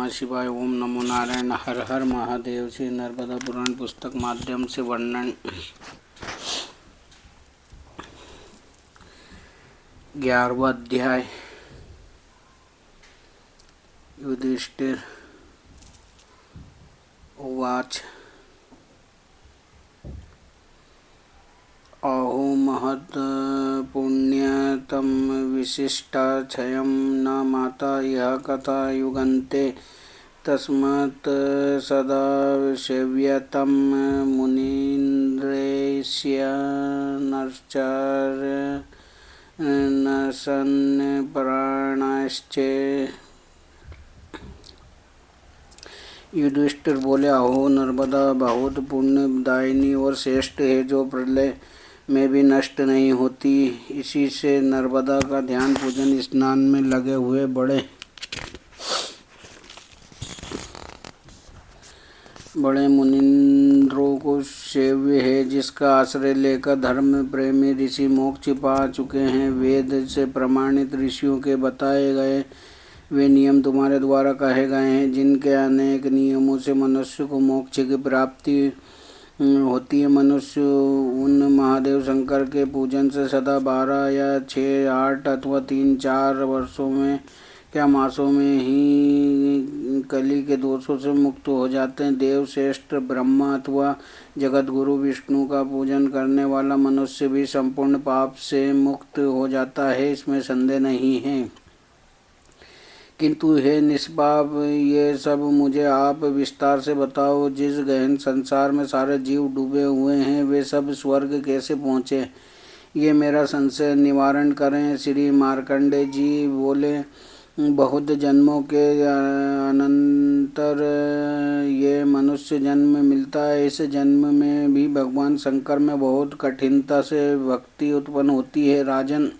नमः शिवाय। ओम नमो नारायण। हर हर महादेव। से नर्मदा पुराण पुस्तक माध्यम से वर्णन। 11वां अध्याय। युधिष्ठिर उवाच। अहो महत् पुण्यतं विशिष्टाक्षयं न माता यः कथा युगन्ते तस्मात् सदा सेव्यतं मुनीन्द्रैस्य नरसन् प्राणाश्च। युधिष्ठिर बोले, अहो नर्मदा बहुत पुण्यदायिनी और श्रेष्ठ है, जो प्रलय में भी नष्ट नहीं होती। इसी से नर्मदा का ध्यान पूजन स्नान में लगे हुए बड़े मुनींद्रों को सेव्य है, जिसका आश्रय लेकर धर्म प्रेमी ऋषि मोक्ष पा चुके हैं। वेद से प्रमाणित ऋषियों के बताए गए वे नियम तुम्हारे द्वारा कहे गए हैं, जिनके अनेक नियमों से मनुष्य को मोक्ष की प्राप्ति होती है। मनुष्य उन महादेव शंकर के पूजन से सदा 12 या 6, 8 अथवा 3, 4 वर्षों में क्या मासों में ही कली के दोषों से मुक्त हो जाते हैं। देव श्रेष्ठ ब्रह्मा अथवा जगत गुरु विष्णु का पूजन करने वाला मनुष्य भी संपूर्ण पाप से मुक्त हो जाता है, इसमें संदेह नहीं है। किंतु हे निष्पाप, ये सब मुझे आप विस्तार से बताओ। जिस गहन संसार में सारे जीव डूबे हुए हैं, वे सब स्वर्ग कैसे पहुँचे, ये मेरा संशय निवारण करें। श्री मार्कंडेय जी बोले, बहुत जन्मों के अनंतर ये मनुष्य जन्म मिलता है। इस जन्म में भी भगवान शंकर में बहुत कठिनता से भक्ति उत्पन्न होती है। राजन,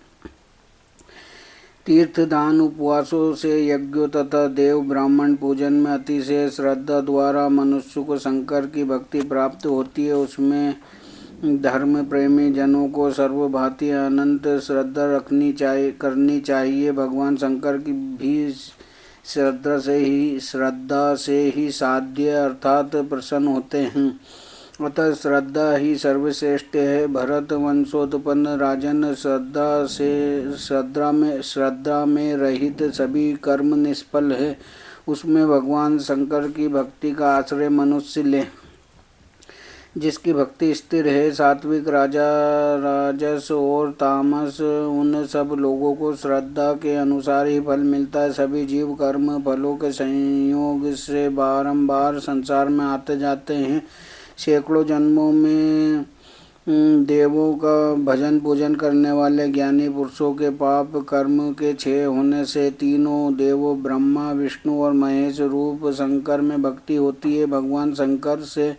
तीर्थ दान उपवासों से यज्ञों तथा देव ब्राह्मण पूजन में अतिशय श्रद्धा द्वारा मनुष्य को शंकर की भक्ति प्राप्त होती है। उसमें धर्म प्रेमी जनों को सर्वभांति अनंत श्रद्धा करनी चाहिए। भगवान शंकर की भी श्रद्धा से ही साध्य अर्थात प्रसन्न होते हैं। अतः श्रद्धा ही सर्वश्रेष्ठ है। भरत वंशोत्पन्न राजन, श्रद्धा में रहित सभी कर्म निष्फल है। उसमें भगवान शंकर की भक्ति का आश्रय मनुष्य ले। जिसकी भक्ति स्थिर है, सात्विक, राजस और तामस, उन सब लोगों को श्रद्धा के अनुसार ही फल मिलता है। सभी जीव कर्म फलों के संयोग से बारंबार संसार में आते जाते हैं। सैकड़ों जन्मों में देवों का भजन पूजन करने वाले ज्ञानी पुरुषों के पाप कर्म के क्षय होने से तीनों देवों ब्रह्मा, विष्णु और महेश रूप शंकर में भक्ति होती है। भगवान शंकर से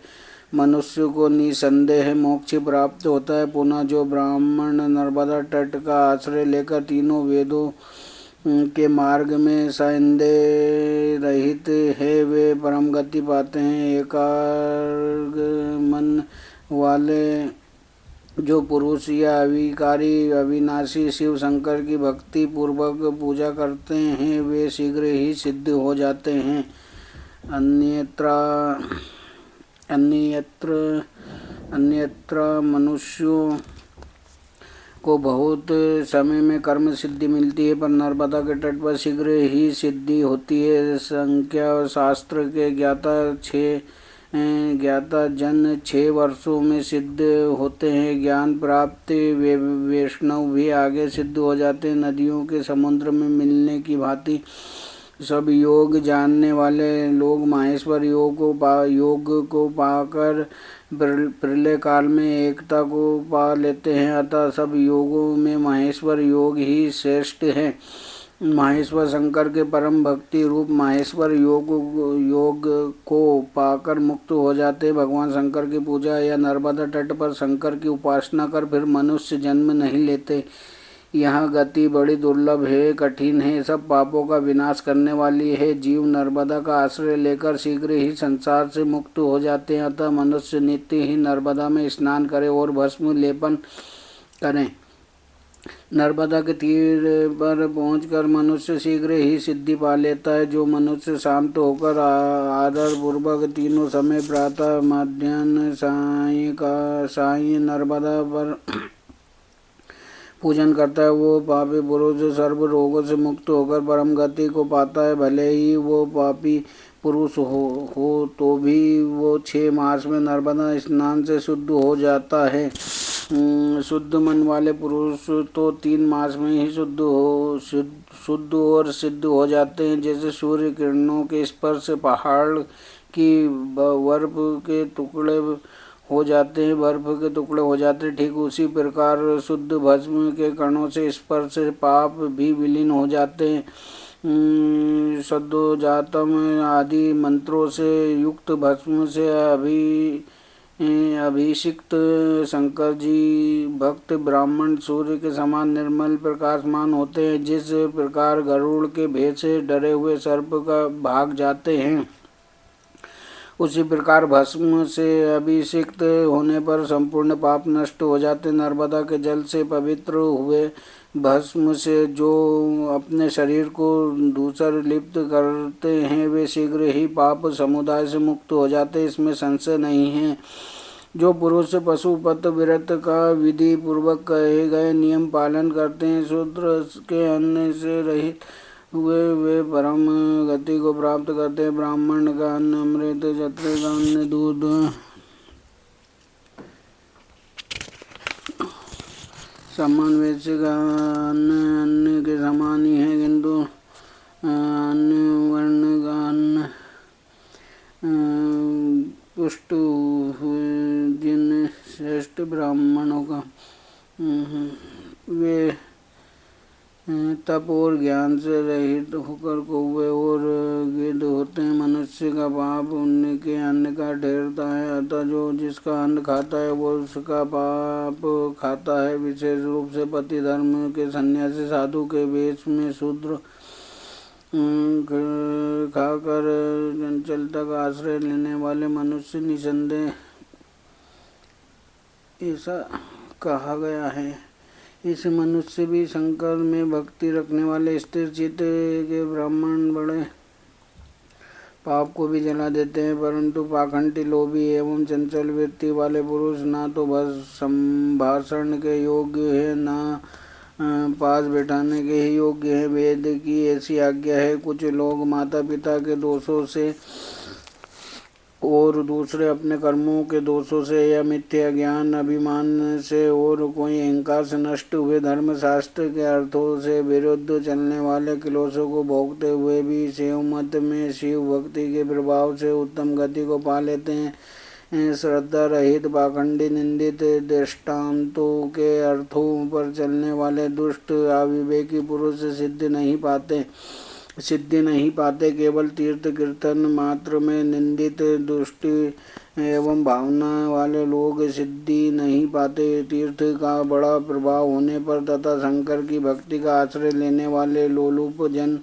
मनुष्य को निसंदेह मोक्ष प्राप्त होता है। पुनः जो ब्राह्मण नर्मदा तट का आश्रय लेकर तीनों वेदों के मार्ग में संदेह रहित है, वे परम गति पाते हैं। एकाग्र मन वाले जो पुरुष या अविकारी अविनाशी शिव शंकर की भक्ति पूर्वक पूजा करते हैं, वे शीघ्र ही सिद्ध हो जाते हैं। अन्यत्र मनुष्यों को बहुत समय में कर्म सिद्धि मिलती है, पर नर्मदा के तट पर शीघ्र ही सिद्धि होती है। संख्या शास्त्र के ज्ञाता जन 6 वर्षों में सिद्ध होते हैं। ज्ञान प्राप्त वैष्णव भी आगे सिद्ध हो जाते हैं। नदियों के समुद्र में मिलने की भांति सब योग जानने वाले लोग माहेश्वर योग को पाकर प्रलय काल में एकता को पा लेते हैं। अतः सब योगों में माहेश्वर योग ही श्रेष्ठ है। माहेश्वर शंकर के परम भक्ति रूप माहेश्वर योग को पाकर मुक्त हो जाते हैं। भगवान शंकर की पूजा या नर्मदा तट पर शंकर की उपासना कर फिर मनुष्य जन्म नहीं लेते। यहाँ गति बड़ी दुर्लभ है, कठिन है, सब पापों का विनाश करने वाली है। जीव नर्मदा का आश्रय लेकर शीघ्र ही संसार से मुक्त हो जाते हैं। अतः मनुष्य नित्य ही नर्मदा में स्नान करे और भस्म लेपन करें। नर्मदा के तीर पर पहुंचकर मनुष्य शीघ्र ही सिद्धि पा लेता है। जो मनुष्य शांत होकर आदर पूर्वक तीनों समय प्रातः मध्याह्न सायं नर्मदा पर पूजन करता है, वो पापी पुरुष सर्व रोगों से मुक्त होकर परम गति को पाता है। भले ही वो पापी पुरुष हो तो भी वो 6 मास में नर्मदा स्नान से शुद्ध हो जाता है। शुद्ध मन वाले पुरुष तो 3 मास में ही शुद्ध और सिद्ध हो जाते हैं। जैसे सूर्य किरणों के स्पर्श से पहाड़ की बर्फ के टुकड़े हो जाते हैं, ठीक उसी प्रकार शुद्ध भस्म के कणों से स्पर्श से पाप भी विलीन हो जाते हैं। सद्योजातम आदि मंत्रों से युक्त भस्म से अभिषिक्त शंकर जी भक्त ब्राह्मण सूर्य के समान निर्मल प्रकाशमान होते हैं। जिस प्रकार गरुड़ के भेद से डरे हुए सर्प का भाग जाते हैं, उसी प्रकार भस्म से अभिषिक्त होने पर संपूर्ण पाप नष्ट हो जाते। नर्मदा के जल से पवित्र हुए भस्म से जो अपने शरीर को दूसर लिप्त करते हैं, वे शीघ्र ही पाप समुदाय से मुक्त हो जाते, इसमें संशय नहीं है। जो पुरुष पशुपत व्रत का विधि पूर्वक कहे गए नियम पालन करते हैं, शूद्र के अन्न से रहित हुए वे परम गति को प्राप्त करते हैं। ब्राह्मण का अन्न अमृत, क्षत्रिय का अन्न दूध, समान वैश्य का अन्न के समान ही है, किंतु अन्य वर्ण का अन्न पुष्ट जिन श्रेष्ठ ब्राह्मणों का वे तप और ज्ञान से रहित होकर कौवे और गिद्ध होते हैं। मनुष्य का पाप उनके अन्न का ठहरता है, अतः जो जिसका अन्न खाता है वो उसका पाप खाता है। विशेष रूप से पति धर्म के सन्यासी साधु के वेश में शूद्र खाकर चंचलता का आश्रय लेने वाले मनुष्य निसंदेह ऐसा कहा गया है। इस मनुष्य भी शंकर में भक्ति रखने वाले स्थिर चित्त के ब्राह्मण बड़े पाप को भी जला देते हैं, परंतु पाखंडी, लोभी एवं चंचल वृत्ति वाले पुरुष ना तो संभाषण के योग्य है, ना पास बैठाने के ही योग्य है। वेद की ऐसी आज्ञा है। कुछ लोग माता पिता के दोषों से और दूसरे अपने कर्मों के दोषों से या मिथ्या ज्ञान, अभिमान से और कोई अहंकार से नष्ट हुए धर्मशास्त्र के अर्थों से विरुद्ध चलने वाले क्लेशों को भोगते हुए भी शिव मत में शिव भक्ति के प्रभाव से उत्तम गति को पा लेते हैं। श्रद्धा रहित, पाखंडी, निंदित दृष्टांतों के अर्थों पर चलने वाले दुष्ट अविवेकी पुरुष सिद्धि नहीं पाते। केवल तीर्थ कीर्तन मात्र में निंदित, दुष्टि एवं भावना वाले लोग सिद्धि नहीं पाते। तीर्थ का बड़ा प्रभाव होने पर तथा शंकर की भक्ति का आश्रय लेने वाले लोलुप जन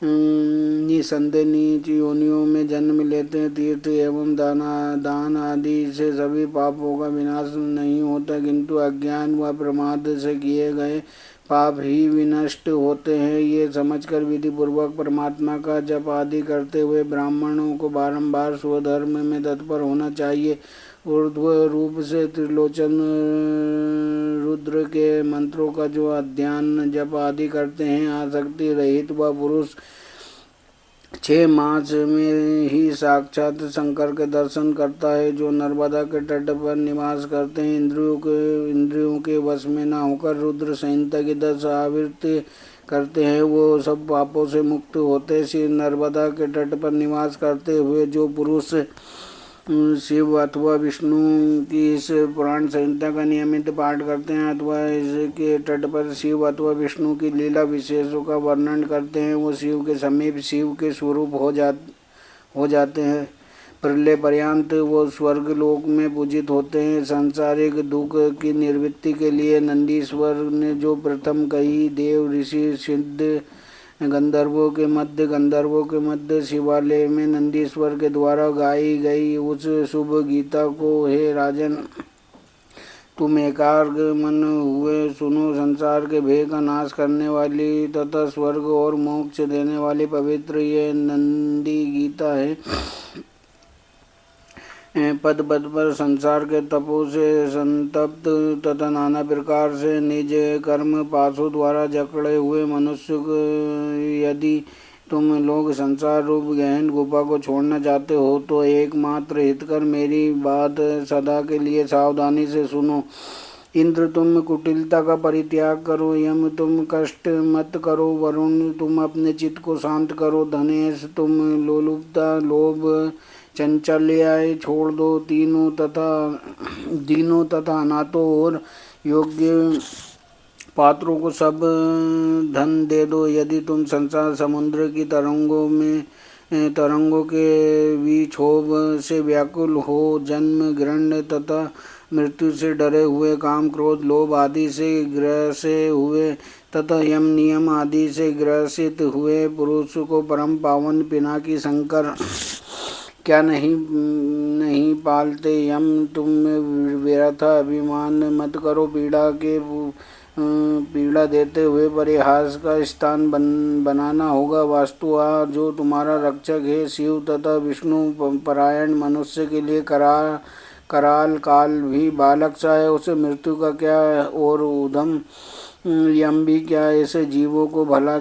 निसंदेह नीच योनियों में जन्म लेते हैं। तीर्थ एवं दान आदि से सभी पापों का विनाश नहीं होता, किंतु अज्ञान व प्रमाद से किए गए पाप ही विनष्ट होते हैं। ये समझकर विधि पूर्वक परमात्मा का जप आदि करते हुए ब्राह्मणों को बारंबार स्वधर्म में तत्पर होना चाहिए। ऊर्ध्व रूप से त्रिलोचन रुद्र के मंत्रों का जो अध्ययन जप आदि करते हैं, आसक्ति रहित वह पुरुष 6 मास में ही साक्षात शंकर के दर्शन करता है। जो नर्मदा के तट पर निवास करते हैं, इंद्रियों के वश में न होकर रुद्र संहिता की 10 आवृत्ति करते हैं, वो सब पापों से मुक्त होते हैं। श्री नर्मदा के तट पर निवास करते हुए जो पुरुष शिव अथवा विष्णु की इस पुराण संहिता का नियमित पाठ करते हैं अथवा इसके तट पर शिव अथवा विष्णु की लीला विशेषों का वर्णन करते हैं, वो शिव के समीप शिव के स्वरूप हो जाते हैं। प्रलय पर्यंत वो स्वर्ग लोक में पूजित होते हैं। सांसारिक दुख की निवृत्ति के लिए नंदीश्वर ने जो प्रथम कही देव, ऋषि, सिद्ध गंधर्वों के मध्य शिवालय में नंदीश्वर के द्वारा गाई गई उस शुभ गीता को हे राजन तुम एकाग्र मन हुए सुनो, संसार के भेद का नाश करने वाली तथा स्वर्ग और मोक्ष देने वाली पवित्र ये नंदी गीता है। पद पद पर संसार के तपों से संतप्त तथा नाना प्रकार से निज कर्म पाशों द्वारा जकड़े हुए मनुष्य को, यदि तुम लोग संसार रूप गहन गुफा को छोड़ना चाहते हो तो एकमात्र हितकर मेरी बात सदा के लिए सावधानी से सुनो। इंद्र, तुम कुटिलता का परित्याग करो। यम, तुम कष्ट मत करो। वरुण, तुम अपने चित्त को शांत करो। धनेश, तुम लोलुपता लोभ चंचल्याएं छोड़ दो। दीनों तथा अनाथों और योग्य पात्रों को सब धन दे दो। यदि तुम संसार समुद्र की तरंगों के विक्षोभ से व्याकुल हो, जन्म ग्रहण तथा मृत्यु से डरे हुए, काम क्रोध लोभ आदि से ग्रसित हुए तथा यम नियम आदि से ग्रसित हुए पुरुष को परम पावन पिनाकी शंकर क्या नहीं पालते। यम, तुम व्यर्थ अभिमान मत करो। पीड़ा देते हुए परिहास का स्थान बनाना होगा। वास्तुआ, जो तुम्हारा रक्षक है, शिव तथा विष्णु परायण मनुष्य के लिए कराल काल भी बालक सा है, उसे मृत्यु का क्या और उधम यम भी क्या, ऐसे जीवों को भला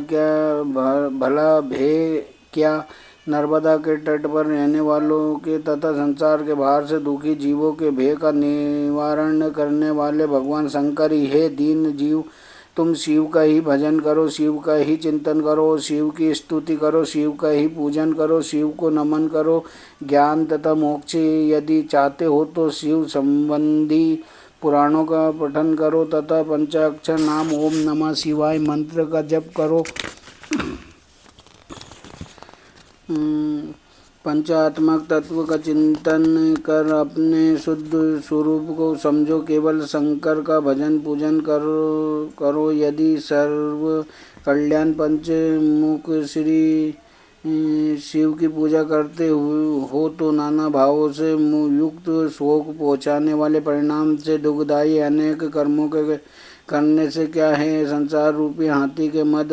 भय क्या। नर्मदा के तट पर रहने वालों के तथा संसार के बाहर से दुखी जीवों के भय का निवारण करने वाले भगवान शंकर ही है। दीन जीव, तुम शिव का ही भजन करो, शिव का ही चिंतन करो, शिव की स्तुति करो, शिव का ही पूजन करो, शिव को नमन करो। ज्ञान तथा मोक्ष यदि चाहते हो तो शिव संबंधी पुराणों का पठन करो तथा पंचाक्षर नाम ओम नमः शिवाय मंत्र का जप करो। पंचात्मक तत्व का चिंतन कर अपने शुद्ध स्वरूप को समझो। केवल शंकर का भजन पूजन करो। यदि सर्व कल्याण पंचमुख श्री शिव की पूजा करते हो तो नाना भावों से युक्त शोक पहुँचाने वाले परिणाम से दुखदायी अनेक कर्मों के करने से क्या है। संसार रूपी हाथी के मद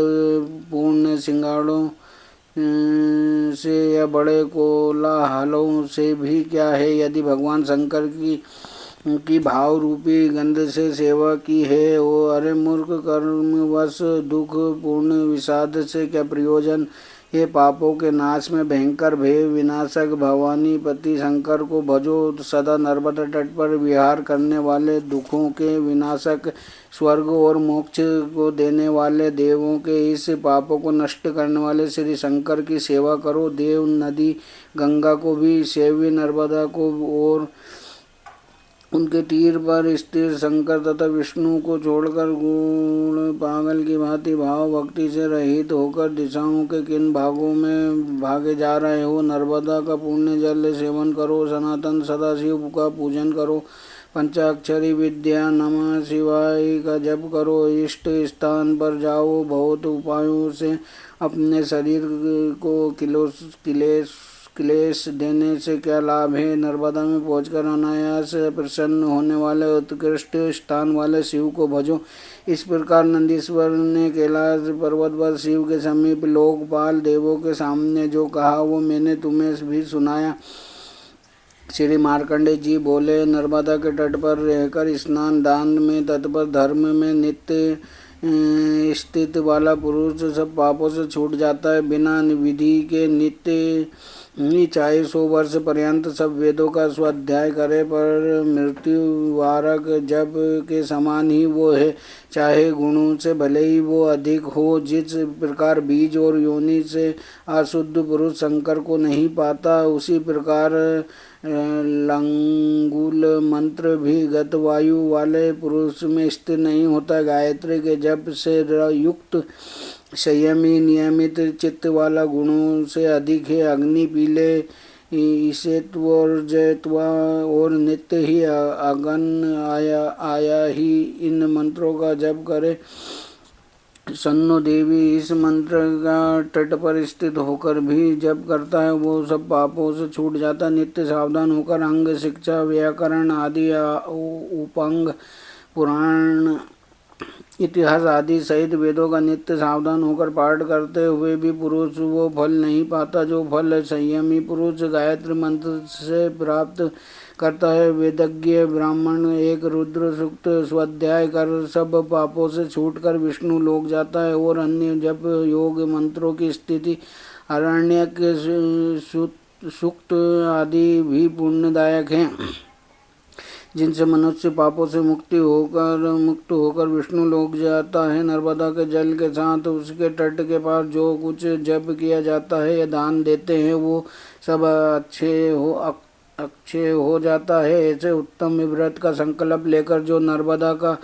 पूर्ण सिंगाड़ों से या बड़े कोलाहलों से भी क्या है। यदि भगवान शंकर की भाव रूपी गंध से सेवा की है अरे मूर्ख, कर्मवश दुख पूर्ण विषाद से क्या प्रयोजन। ये पापों के नाश में भयंकर भय विनाशक भवानी पति शंकर को भजो। सदा नर्मदा तट पर विहार करने वाले, दुखों के विनाशक, स्वर्ग और मोक्ष को देने वाले, देवों के इस पापों को नष्ट करने वाले श्री शंकर की सेवा करो। देव नदी गंगा को भी सेवी, नर्मदा को और उनके तीर पर स्थिर शंकर तथा विष्णु को छोड़कर गुण पागल की भांति भाव भक्ति से रहित होकर दिशाओं के किन भागों में भागे जा रहे हो। नर्मदा का पुण्य जल सेवन करो। सनातन सदाशिव का पूजन करो। पंचाक्षरी विद्या नमः शिवाय का जप करो। इष्ट स्थान पर जाओ। बहुत उपायों से अपने शरीर को क्लेश देने से क्या लाभ है। नर्मदा में पहुंचकर अनायास प्रसन्न होने वाले उत्कृष्ट स्थान वाले शिव को भजो। इस प्रकार नंदीश्वर ने कैलाश पर्वत पर शिव के समीप लोकपाल देवों के सामने जो कहा वो मैंने तुम्हें भी सुनाया। श्री मार्कंडेय जी बोले, नर्मदा के तट पर रहकर स्नान दान में तत्पर, धर्म में नित्य स्थित वाला पुरुष सब पापों से छूट जाता है। बिना विधि के नित्य चाहे 100 वर्ष पर्यंत सब वेदों का स्वाध्याय करे पर मृत्यु वारक जप के समान ही वो है। चाहे गुणों से भले ही वो अधिक हो। जिस प्रकार बीज और योनि से अशुद्ध पुरुष शंकर को नहीं पाता, उसी प्रकार लंगूल मंत्र भी गत वायु वाले पुरुष में स्थिर नहीं होता। गायत्री के जप से युक्त संयमी नियमित चित्त वाला गुणों से अधिक है। अग्नि, पीले ईशत्व और जयत्व और नित्य ही अगन आया ही इन मंत्रों का जप करे। सन्नो देवी इस मंत्र का तट पर स्थित होकर भी जप करता है वो सब पापों से छूट जाता। नित्य सावधान होकर अंग शिक्षा व्याकरण आदि उपांग पुराण इतिहास आदि सहित वेदों का नित्य सावधान होकर पाठ करते हुए भी पुरुष वो फल नहीं पाता जो फल संयमी पुरुष गायत्री मंत्र से प्राप्त करता है। वेदज्ञ ब्राह्मण एक रुद्र सूक्त स्वाध्याय कर सब पापों से छूटकर विष्णु लोक जाता है और अन्य जप योग मंत्रों की स्थिति आरण्यक सूक्त आदि भी पुण्यदायक हैं जिनसे मनुष्य पापों से मुक्त होकर विष्णु लोक जाता है। नर्मदा के जल के साथ उसके तट के पास जो कुछ जप किया जाता है या दान देते हैं वो सब अक्षय हो जाता है। ऐसे उत्तम व्रत का संकल्प लेकर जो नर्मदा का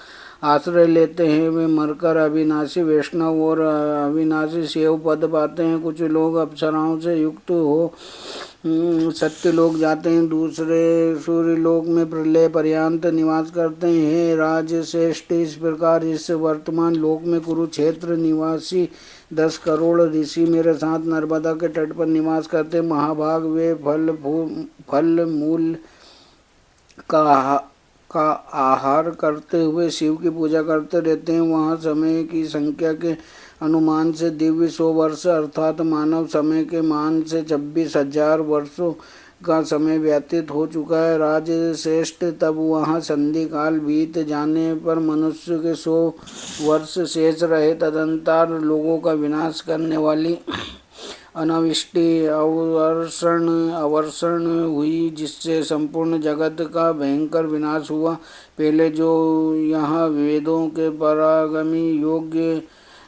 आश्रय लेते हैं वे मरकर अविनाशी वैष्णव और अविनाशी शिव पद पाते हैं। कुछ लोग अप्सराओं से युक्त हो सत्य लोक जाते हैं, दूसरे सूर्य लोक में प्रलय पर्यंत निवास करते हैं। राजश्रेष्ठ इस प्रकार इस वर्तमान लोक में कुरुक्षेत्र निवासी 10 करोड़ ऋषि मेरे साथ नर्मदा के तट पर निवास करते। महाभाग वे फल मूल का आहार करते हुए शिव की पूजा करते रहते हैं। वहाँ समय की संख्या के अनुमान से दिव्य 100 वर्ष अर्थात मानव समय के मान से 26,000 वर्षों का समय व्यतीत हो चुका है। राजश्रेष्ठ तब वहाँ संधि काल बीत जाने पर मनुष्य के 100 वर्ष शेष रहे। तदंतर लोगों का विनाश करने वाली अनावृष्टि अवर्षण हुई जिससे संपूर्ण जगत का भयंकर विनाश हुआ। पहले जो यहाँ वेदों के परागमी योग्य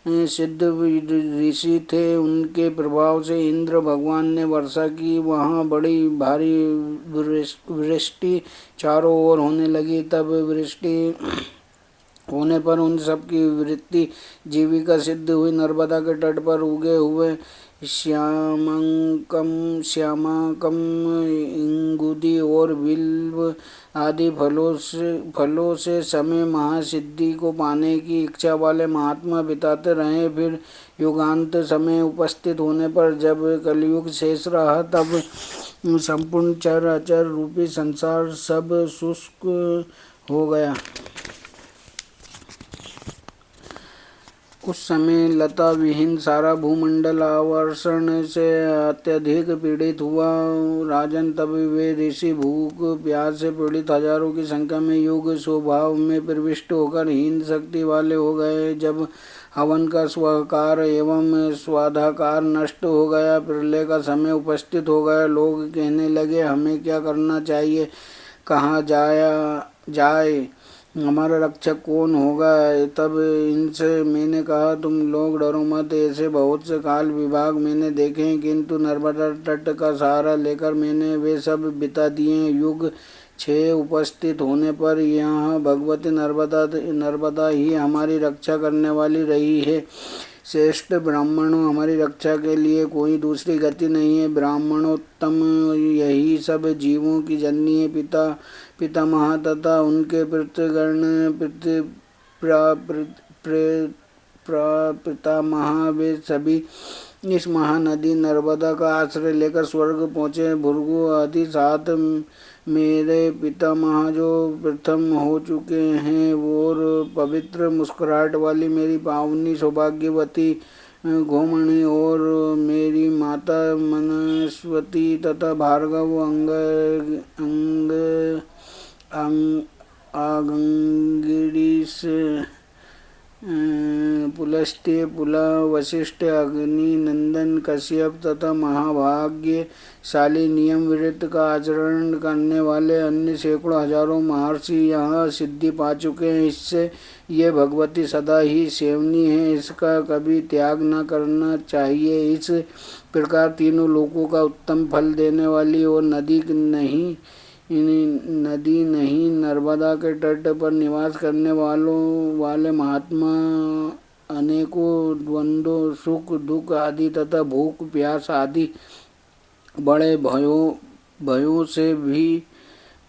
सिद्ध ऋषि थे उनके प्रभाव से इंद्र भगवान ने वर्षा की। वहाँ बड़ी भारी वृष्टि चारों ओर होने लगी। तब वृष्टि होने पर उन सब की वृत्ति जीविका सिद्ध हुई। नर्मदा के तट पर उगे हुए श्यामाकम इंगुदी और बिल्व आदि फलों से समय महासिद्धि को पाने की इच्छा वाले महात्मा बिताते रहे। फिर युगांत समय उपस्थित होने पर जब कलयुग शेष रहा तब संपूर्ण चर अचर रूपी संसार सब शुष्क हो गया। उस समय लता विहीन सारा भूमंडल आवर्षण से अत्यधिक पीड़ित हुआ। राजन तब वे ऋषि भूख प्यास से पीड़ित हजारों की संख्या में युग स्वभाव में प्रविष्ट होकर हीन शक्ति वाले हो गए। जब हवन का स्वकार एवं स्वाधाकार नष्ट हो गया, प्रलय का समय उपस्थित हो गया। लोग कहने लगे हमें क्या करना चाहिए, कहाँ जाए, हमारा रक्षक कौन होगा। तब इनसे मैंने कहा तुम लोग डरो मत, ऐसे बहुत से काल विभाग मैंने देखे हैं किंतु नर्मदा तट का सहारा लेकर मैंने वे सब बिता दिए। युग 6 उपस्थित होने पर यहाँ भगवती नर्मदा ही हमारी रक्षा करने वाली रही है। श्रेष्ठ ब्राह्मणों, हमारी रक्षा के लिए कोई दूसरी गति नहीं है। ब्राह्मणोत्तम यही सब जीवों की जननी है। पितामह तथा उनके पितामह वे सभी इस महानदी नर्मदा का आश्रय लेकर स्वर्ग पहुँचे। भृगु आदि 7 मेरे पितामह जो प्रथम हो चुके हैं और पवित्र मुस्कुराहट वाली मेरी पावनी सौभाग्यवती गोमणी और मेरी माता मनस्वती तथा भार्गव आगंगिरीश पुलस्त्य पुला वशिष्ठ अग्नि नंदन कश्यप तथा महाभाग्यशाली नियम विरत का आचरण करने वाले अन्य सैकड़ों हजारों महर्षि यहाँ सिद्धि पा चुके हैं। इससे ये भगवती सदा ही सेवनी है, इसका कभी त्याग न करना चाहिए। इस प्रकार तीनों लोकों का उत्तम फल देने वाली और नदी नहीं नर्मदा के तट पर निवास करने वाले महात्मा अनेकों द्वंद्वों सुख दुख आदि तथा भूख प्यास आदि बड़े भयों से भी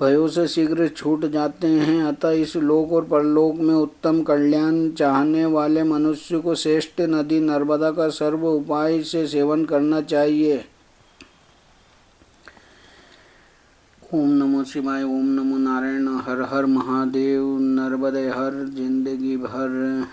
भयों से शीघ्र छूट जाते हैं। अतः इस लोक और परलोक में उत्तम कल्याण चाहने वाले मनुष्य को श्रेष्ठ नदी नर्मदा का सर्व उपाय से सेवन करना चाहिए। ओम नमो शिवाय। ओम नमो नारायण। हर हर महादेव। नर्मदे हर जिंदगी भर।